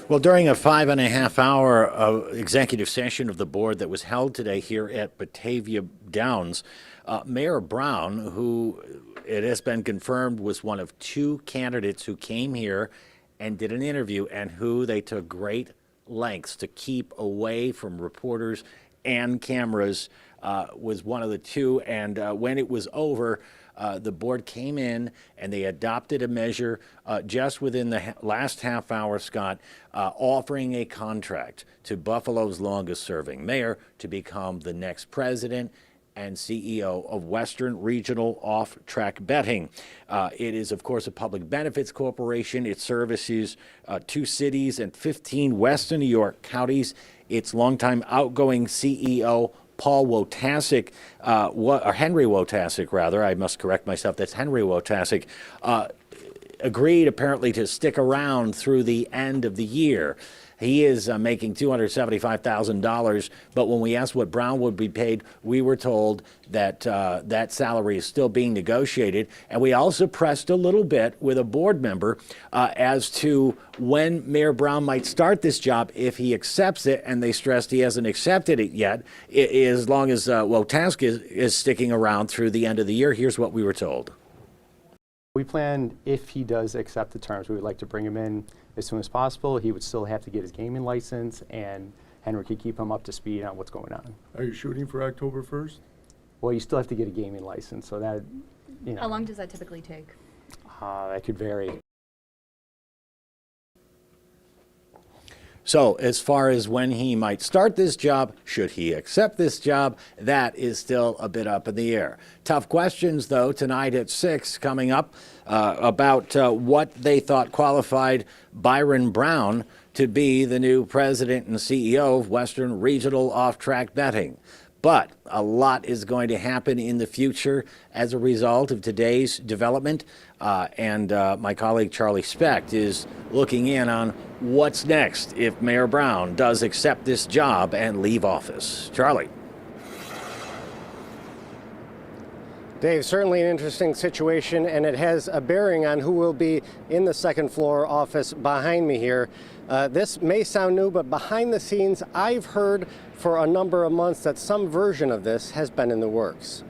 Well, during a 5.5 hour executive session of the board that was held today here at Batavia Downs, Mayor Brown, who it has been confirmed was one of two candidates who came here and did an interview and who they took great lengths to keep away from reporters and cameras, was one of the two. And when it was over, the board came in and they adopted a measure just within the last half hour, Scott, offering a contract to Buffalo's longest serving mayor to become the next president and CEO of Western Regional Off-Track Betting. It is, of course, a public benefits corporation. It services 2 cities and 15 Western New York counties. Its longtime outgoing CEO, Paul Wojtasek, or Henry Wojtasek, rather, I must correct myself, that's Henry Wojtasek, agreed apparently to stick around through the end of the year. He is making $275,000, but when we asked what Brown would be paid, we were told that that salary is still being negotiated. And we also pressed a little bit with a board member as to when Mayor Brown might start this job if he accepts it, and they stressed he hasn't accepted it yet, as long as Wojtasek is sticking around through the end of the year. Here's what we were told. We plan, if he does accept the terms, we would like to bring him in as soon as possible. He would still have to get his gaming license, and Henry could keep him up to speed on what's going on. Are you shooting for October 1st? Well, you still have to get a gaming license, so that, you know. How long does that typically take? That could vary. So as far as when he might start this job, should he accept this job, that is still a bit up in the air. Tough questions, though, tonight at 6 coming up about what they thought qualified Byron Brown to be the new president and CEO of Western Regional Off-Track Betting. But a lot is going to happen in the future as a result of today's development. And my colleague Charlie Specht is looking in on what's next if Mayor Brown does accept this job and leave office. Charlie. Dave, certainly an interesting situation, and it has a bearing on who will be in the second floor office behind me here. This may sound new, but behind the scenes, I've heard for a number of months that some version of this has been in the works.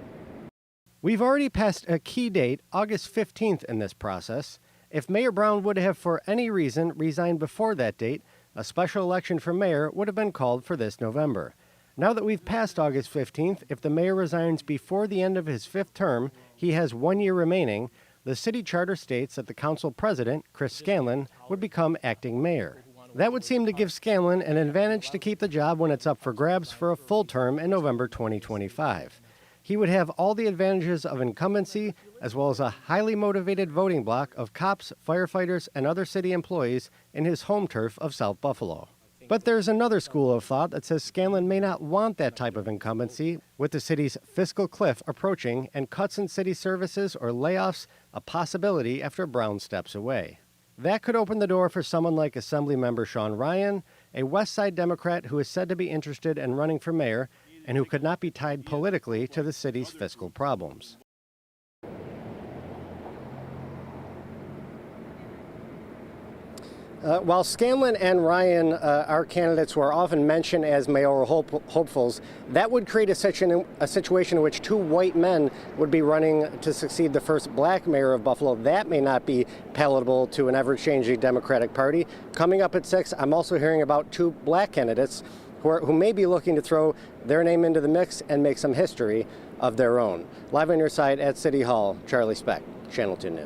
We've already passed a key date, August 15th, in this process. If Mayor Brown would have, for any reason, resigned before that date, a special election for mayor would have been called for this November. Now that we've passed August 15th, if the mayor resigns before the end of his 5th term, he has 1 year remaining. The city charter states that the council president, Chris Scanlon, would become acting mayor. That would seem to give Scanlon an advantage to keep the job when it's up for grabs for a full term in November 2025. He would have all the advantages of incumbency, as well as a highly motivated voting bloc of cops, firefighters, and other city employees in his home turf of South Buffalo. But there's another school of thought that says Scanlon may not want that type of incumbency, with the city's fiscal cliff approaching and cuts in city services or layoffs a possibility after Brown steps away. That could open the door for someone like Assemblymember Sean Ryan, a West Side Democrat who is said to be interested in running for mayor and who could not be tied politically to the city's fiscal problems. While Scanlon and Ryan are candidates who are often mentioned as mayoral hopefuls, that would create a situation in which 2 white men would be running to succeed the first black mayor of Buffalo. That may not be palatable to an ever-changing Democratic Party. Coming up at 6, I'm also hearing about 2 black candidates who may be looking to throw their name into the mix and make some history of their own. Live on your side at City Hall, Charlie Specht, Channel 2 News.